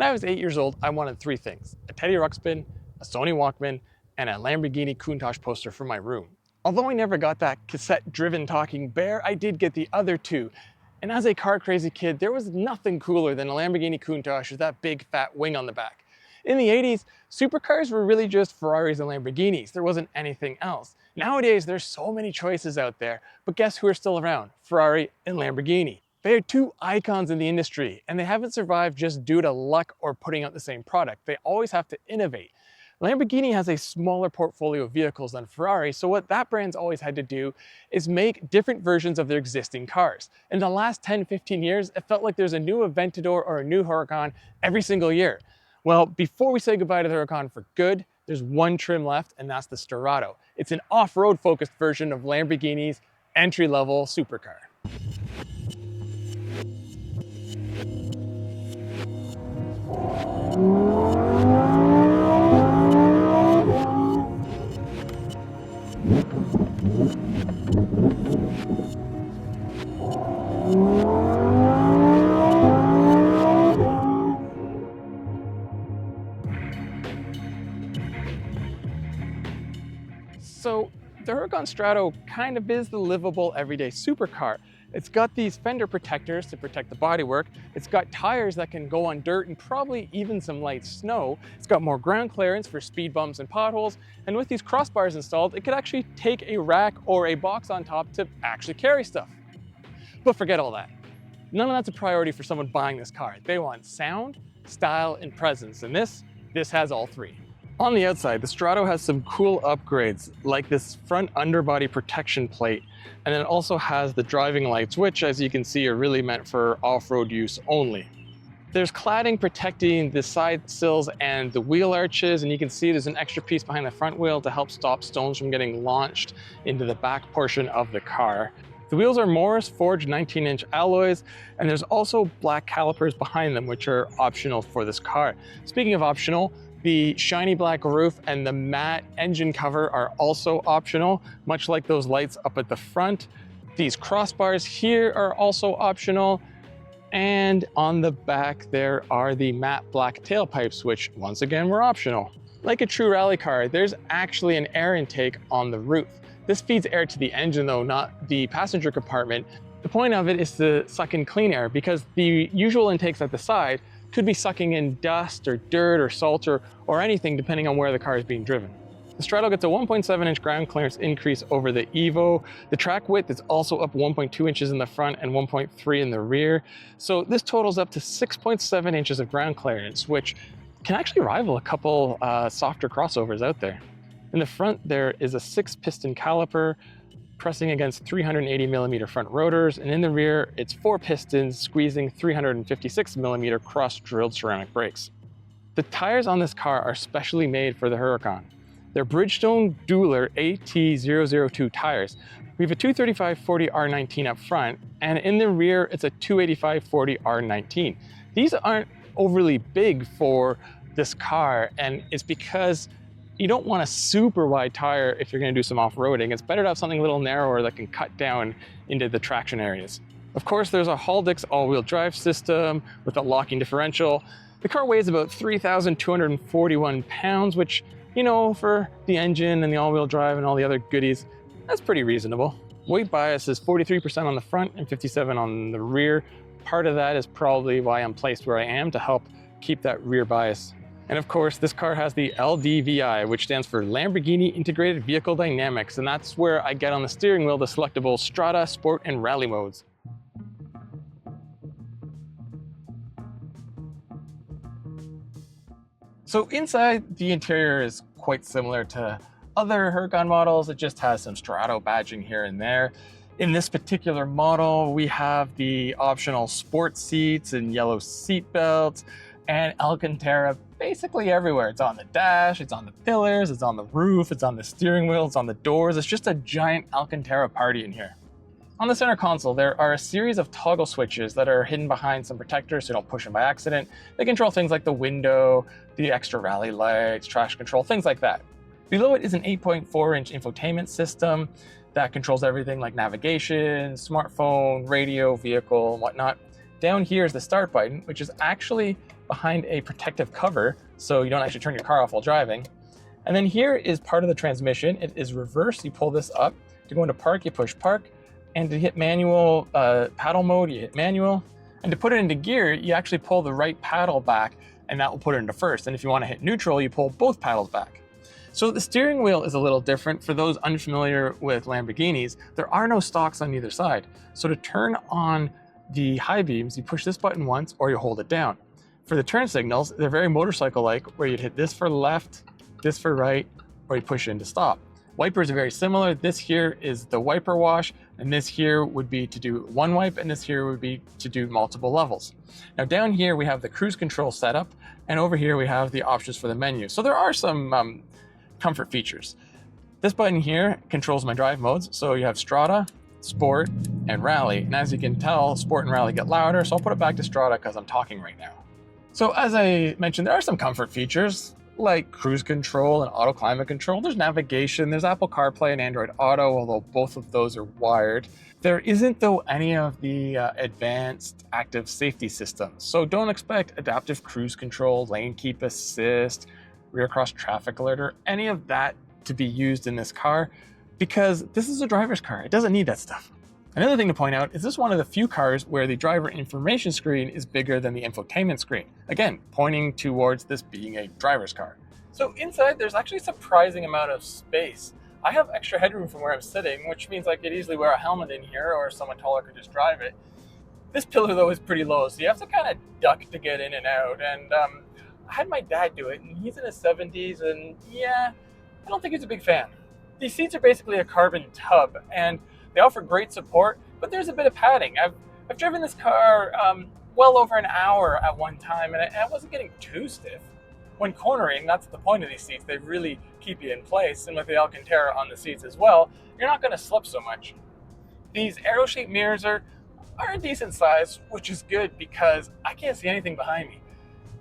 I was 8 years old, I wanted three things: a Teddy Ruxpin, a Sony Walkman, and a Lamborghini Countach poster for my room. Although I never got that cassette-driven talking bear, I did get the other two. And as a car-crazy kid, there was nothing cooler than a Lamborghini Countach with that big fat wing on the back. In the 80s, supercars were really just Ferraris and Lamborghinis. There wasn't anything else. Nowadays, there's so many choices out there, but guess who are still around? Ferrari and Lamborghini. They are two icons in the industry, and they haven't survived just due to luck or putting out the same product. They always have to innovate. Lamborghini has a smaller portfolio of vehicles than Ferrari, so what that brand's always had to do is make different versions of their existing cars. In the last 10-15 years, it felt like there's a new Aventador or a new Huracan every single year. Well, before we say goodbye to the Huracan for good, there's one trim left, and that's the Sterrato. It's an off-road focused version of Lamborghini's entry-level supercar. So the Huracan Sterrato kind of is the livable everyday supercar. It's got these fender protectors to protect the bodywork. It's got tires that can go on dirt and probably even some light snow. It's got more ground clearance for speed bumps and potholes. And with these crossbars installed, it could actually take a rack or a box on top to actually carry stuff. But forget all that. None of that's a priority for someone buying this car. They want sound, style, and presence. And this has all three. On the outside, the Sterrato has some cool upgrades, like this front underbody protection plate, and it also has the driving lights, which, as you can see, are really meant for off-road use only. There's cladding protecting the side sills and the wheel arches, and you can see there's an extra piece behind the front wheel to help stop stones from getting launched into the back portion of the car. The wheels are Morris forged 19-inch alloys, and there's also black calipers behind them, which are optional for this car. Speaking of optional, the shiny black roof and the matte engine cover are also optional, much like those lights up at the front. These crossbars here are also optional. And on the back, there are the matte black tailpipes, which once again were optional. Like a true rally car, there's actually an air intake on the roof. This feeds air to the engine though, not the passenger compartment. The point of it is to suck in clean air, because the usual intakes at the side could be sucking in dust or dirt or salt or anything depending on where the car is being driven. The Sterrato gets a 1.7-inch ground clearance increase over the Evo. The track width is also up 1.2 inches in the front and 1.3 in the rear. So this totals up to 6.7 inches of ground clearance, which can actually rival a couple softer crossovers out there. In the front, there is a 6-piston caliper pressing against 380mm front rotors, and in the rear, it's 4 pistons squeezing 356mm cross-drilled ceramic brakes. The tires on this car are specially made for the Huracan. They're Bridgestone Dueler AT002 tires. We have a 235/40 R19 up front, and in the rear, it's a 285/40 R19. These aren't overly big for this car, and it's because you don't want a super wide tire if you're going to do some off-roading. It's better to have something a little narrower that can cut down into the traction areas. Of course, there's a Haldex all-wheel drive system with a locking differential. The car weighs about 3,241 pounds, which, you know, for the engine and the all-wheel drive and all the other goodies, that's pretty reasonable. Weight bias is 43% on the front and 57% on the rear. Part of that is probably why I'm placed where I am, to help keep that rear bias. And of course, this car has the LDVI, which stands for Lamborghini Integrated Vehicle Dynamics, and that's where I get on the steering wheel the selectable Strada, Sport, and Rally modes. So inside, the interior is quite similar to other Huracan models. It just has some Sterrato badging here and there. In this particular model, we have the optional sport seats and yellow seat belts, and Alcantara basically everywhere. It's on the dash, it's on the pillars, it's on the roof, it's on the steering wheel, it's on the doors. It's just a giant Alcantara party in here. On the center console, there are a series of toggle switches that are hidden behind some protectors so you don't push them by accident. They control things like the window, the extra rally lights, traction control, things like that. Below it is an 8.4-inch infotainment system that controls everything like navigation, smartphone, radio, vehicle, and whatnot. Down here is the start button, which is actually behind a protective cover so you don't actually turn your car off while driving. And then here is part of the transmission. It is reverse. You pull this up. To go into park, you push park. And to hit manual paddle mode, you hit manual. And to put it into gear, you actually pull the right paddle back, and that will put it into first. And if you want to hit neutral, you pull both paddles back. So the steering wheel is a little different. For those unfamiliar with Lamborghinis, there are no stalks on either side. So to turn on the high beams, you push this button once or you hold it down. For the turn signals, they're very motorcycle-like, where you'd hit this for left, this for right, or you push it into stop. Wipers are very similar. This here is the wiper wash, and this here would be to do one wipe, and this here would be to do multiple levels. Now down here we have the cruise control setup, and over here we have the options for the menu. So there are some comfort features. This button here controls my drive modes. So you have Strata, Sport, and Rally. And as you can tell, Sport and Rally get louder, so I'll put it back to Strata because I'm talking right now. So as I mentioned, there are some comfort features like cruise control and auto climate control. There's navigation, there's Apple CarPlay and Android Auto, although both of those are wired. There isn't though any of the advanced active safety systems. So don't expect adaptive cruise control, lane keep assist, rear cross traffic alert, or any of that to be used in this car, because this is a driver's car. It doesn't need that stuff. Another thing to point out is this is one of the few cars where the driver information screen is bigger than the infotainment screen. Again, pointing towards this being a driver's car. So inside, there's actually a surprising amount of space. I have extra headroom from where I'm sitting, which means I could easily wear a helmet in here, or someone taller could just drive it. This pillar though is pretty low, so you have to kind of duck to get in and out. And I had my dad do it, and he's in his 70s, and yeah, I don't think he's a big fan. These seats are basically a carbon tub, and they offer great support, but there's a bit of padding. I've driven this car well over an hour at one time, and I wasn't getting too stiff. When cornering, that's the point of these seats. They really keep you in place, and with the Alcantara on the seats as well, you're not going to slip so much. These arrow-shaped mirrors are a decent size, which is good because I can't see anything behind me.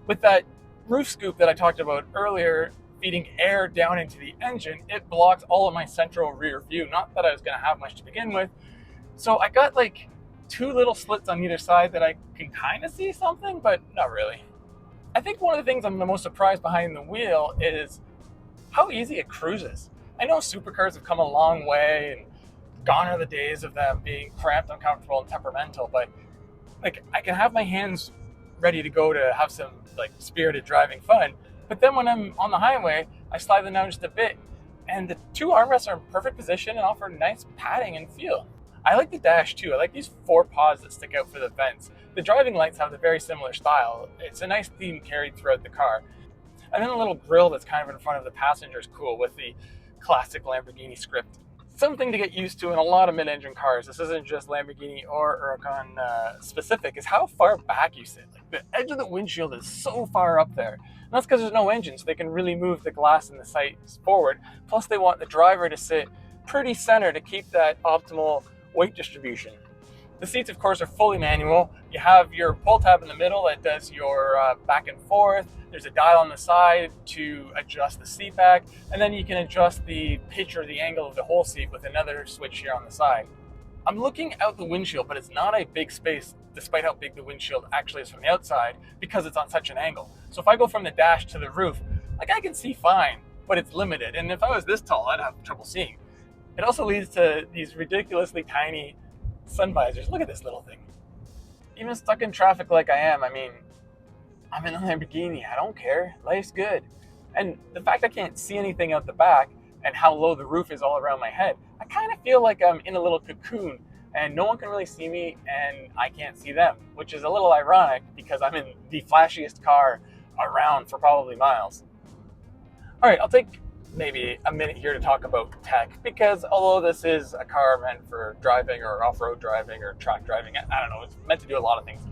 With that roof scoop that I talked about earlier, feeding air down into the engine, it blocks all of my central rear view. Not that I was going to have much to begin with. So I got like two little slits on either side that I can kind of see something, but not really. I think one of the things I'm the most surprised behind the wheel is how easy it cruises. I know supercars have come a long way, and gone are the days of them being cramped, uncomfortable, and temperamental, but like I can have my hands ready to go to have some like spirited driving fun. But then when I'm on the highway, I slide them down just a bit, and the two armrests are in perfect position and offer nice padding and feel. I like the dash too. I like these four paws that stick out for the vents. The driving lights have a very similar style. It's a nice theme carried throughout the car. And then the little grille that's kind of in front of the passenger is cool with the classic Lamborghini script. Something to get used to in a lot of mid-engine cars, this isn't just Lamborghini or Huracan specific, is how far back you sit. Like the edge of the windshield is so far up there. And that's because there's no engine, so they can really move the glass and the sights forward. Plus they want the driver to sit pretty center to keep that optimal weight distribution. The seats, of course, are fully manual. You have your pull tab in the middle that does your back and forth. There's a dial on the side to adjust the seat back, and then you can adjust the pitch or the angle of the whole seat with another switch here on the side. I'm looking out the windshield, but it's not a big space despite how big the windshield actually is from the outside because it's on such an angle. So if I go from the dash to the roof, like I can see fine, but it's limited. And if I was this tall, I'd have trouble seeing. It also leads to these ridiculously tiny sun visors. Look at this little thing. Even stuck in traffic like I am, I mean, I'm in a Lamborghini. I don't care. Life's good. And the fact I can't see anything out the back and how low the roof is all around my head, I kind of feel like I'm in a little cocoon and no one can really see me and I can't see them, which is a little ironic because I'm in the flashiest car around for probably miles. All right, I'll take maybe a minute here to talk about tech, because although this is a car meant for driving or off-road driving or track driving, I don't know, it's meant to do a lot of things.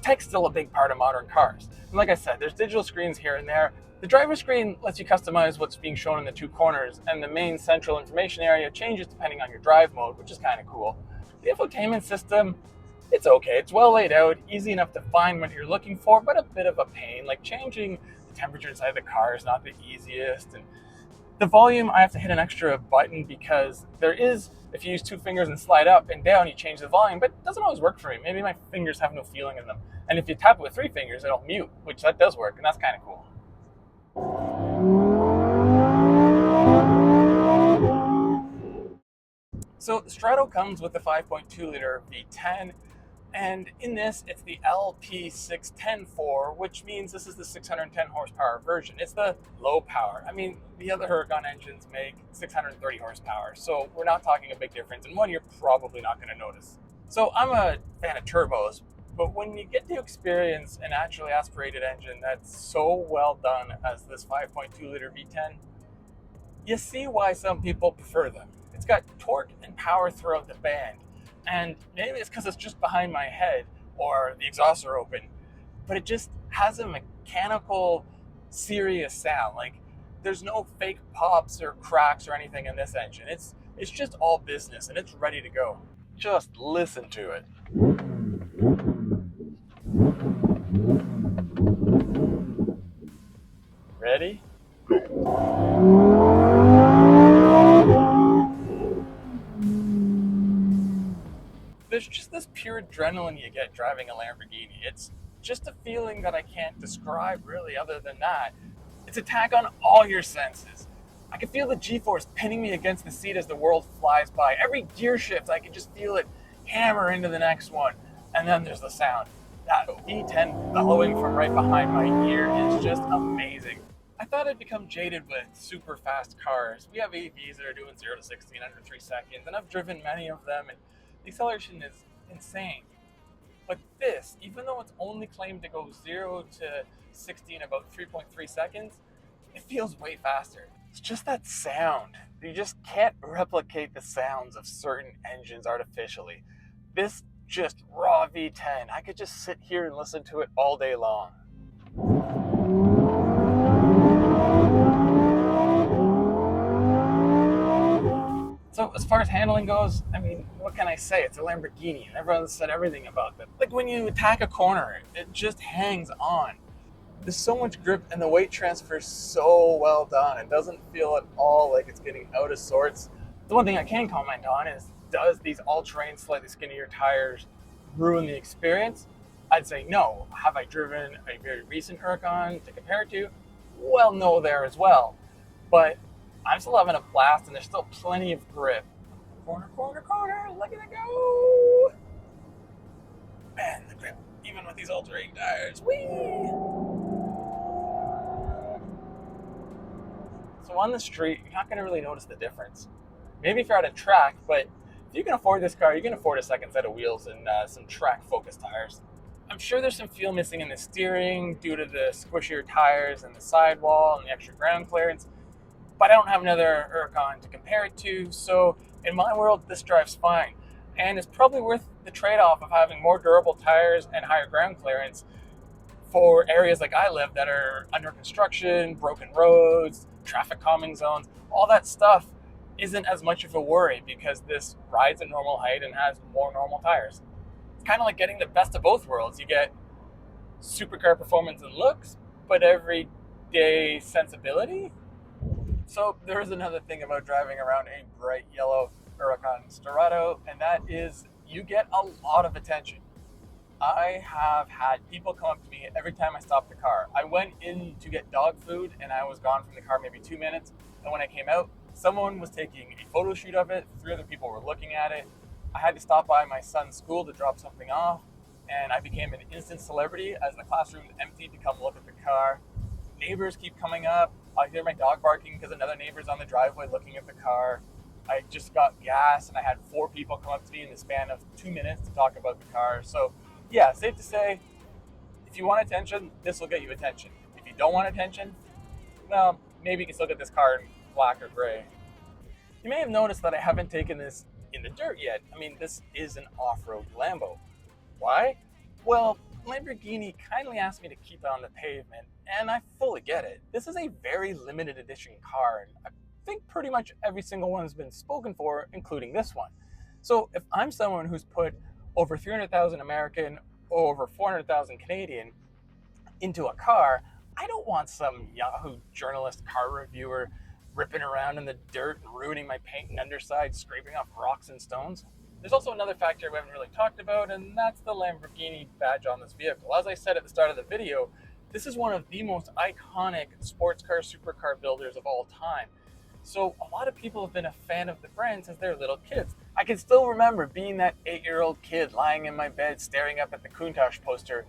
Tech's still a big part of modern cars. And like I said, there's digital screens here and there. The driver screen lets you customize what's being shown in the two corners, and the main central information area changes depending on your drive mode, which is kind of cool. The infotainment system, it's okay. It's well laid out, easy enough to find what you're looking for, but a bit of a pain. Like changing the temperature inside the car is not the easiest, and The volume, I have to hit an extra button because there is, if you use two fingers and slide up and down, you change the volume, but it doesn't always work for me. Maybe my fingers have no feeling in them. And if you tap it with three fingers, it'll mute, which that does work, and that's kind of cool. So Strato comes with the 5.2 liter V10, and in this, it's the LP6104, which means this is the 610 horsepower version. It's the low power. I mean, the other Huracan engines make 630 horsepower, so we're not talking a big difference, and one you're probably not going to notice. So I'm a fan of turbos, but when you get to experience a naturally aspirated engine that's so well done as this 5.2 liter V10, you see why some people prefer them. It's got torque and power throughout the band, and maybe it's because it's just behind my head or the exhausts are open, but it just has a mechanical, serious sound. Like, there's no fake pops or cracks or anything in this engine. It's just all business and it's ready to go. Just listen to it. Ready? There's just this pure adrenaline you get driving a Lamborghini. It's just a feeling that I can't describe really other than that. It's a tag on all your senses. I can feel the G-force pinning me against the seat as the world flies by. Every gear shift, I can just feel it hammer into the next one. And then there's the sound. That V10 bellowing from right behind my ear is just amazing. I thought I'd become jaded with super fast cars. We have EVs that are doing 0 to 60 in under 3 seconds, and I've driven many of them, and the acceleration is insane. But this, even though it's only claimed to go 0 to 60 in about 3.3 seconds, it feels way faster. It's just that sound. You just can't replicate the sounds of certain engines artificially. This just raw V10, I could just sit here and listen to it all day long. So as far as handling goes, I mean, what can I say? It's a Lamborghini, and everyone said everything about them. Like when you attack a corner, it just hangs on. There's so much grip, and the weight transfer is so well done. It doesn't feel at all like it's getting out of sorts. The one thing I can comment on is, does these all-terrain, slightly skinnier tires ruin the experience? I'd say no. Have I driven a very recent Huracan to compare it to? Well, no there as well. But I'm still having a blast, and there's still plenty of grip. Corner, corner, corner, look at it go! Man, the grip, even with these all-terrain tires, whee! So on the street, you're not going to really notice the difference. Maybe if you're at a track, but if you can afford this car, you can afford a second set of wheels and some track-focused tires. I'm sure there's some feel missing in the steering due to the squishier tires and the sidewall and the extra ground clearance, but I don't have another Huracan to compare it to, so in my world, this drives fine. And it's probably worth the trade-off of having more durable tires and higher ground clearance for areas like I live that are under construction, broken roads, traffic calming zones. All that stuff isn't as much of a worry because this rides at normal height and has more normal tires. It's kind of like getting the best of both worlds. You get supercar performance and looks, but everyday sensibility. So there is another thing about driving around a bright yellow Huracan Sterrato, and that is you get a lot of attention. I have had people come up to me every time I stopped the car. I went in to get dog food and I was gone from the car maybe 2 minutes. And when I came out, someone was taking a photo shoot of it. 3 other people were looking at it. I had to stop by my son's school to drop something off. And I became an instant celebrity as the classroom emptied to come look at the car. Neighbors keep coming up. I hear my dog barking because another neighbor's on the driveway looking at the car. I just got gas and I had 4 people come up to me in the span of 2 minutes to talk about the car. So yeah, safe to say, if you want attention, this will get you attention. If you don't want attention, well, maybe you can still get this car in black or gray. You may have noticed that I haven't taken this in the dirt yet. I mean, this is an off-road Lambo. Why? Well, Lamborghini kindly asked me to keep it on the pavement, and I fully get it. This is a very limited edition car, and I think pretty much every single one has been spoken for, including this one. So if I'm someone who's put over 300,000 American, over 400,000 Canadian into a car, I don't want some Yahoo journalist car reviewer ripping around in the dirt and ruining my paint and underside, scraping off rocks and stones. There's also another factor we haven't really talked about, and that's the Lamborghini badge on this vehicle. As I said at the start of the video, this is one of the most iconic sports car, supercar builders of all time. So a lot of people have been a fan of the brand since they were little kids. I can still remember being that 8-year-old kid lying in my bed staring up at the Countach poster,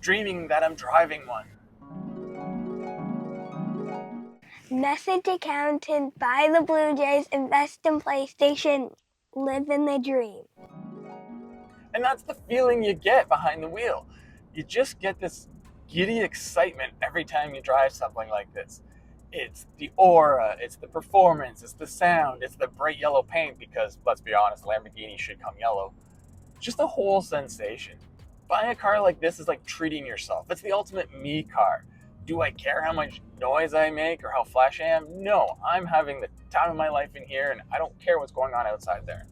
dreaming that I'm driving one. Message accountant, buy the Blue Jays, invest in PlayStation, live in the dream. And that's the feeling you get behind the wheel. You just get this giddy excitement every time you drive something like this. It's the aura, it's the performance, it's the sound, it's the bright yellow paint, because let's be honest, Lamborghini should come yellow. Just the whole sensation. Buying a car like this is like treating yourself. It's the ultimate me car. Do I care how much noise I make or how flashy I am? No, I'm having the time of my life in here, and I don't care what's going on outside there.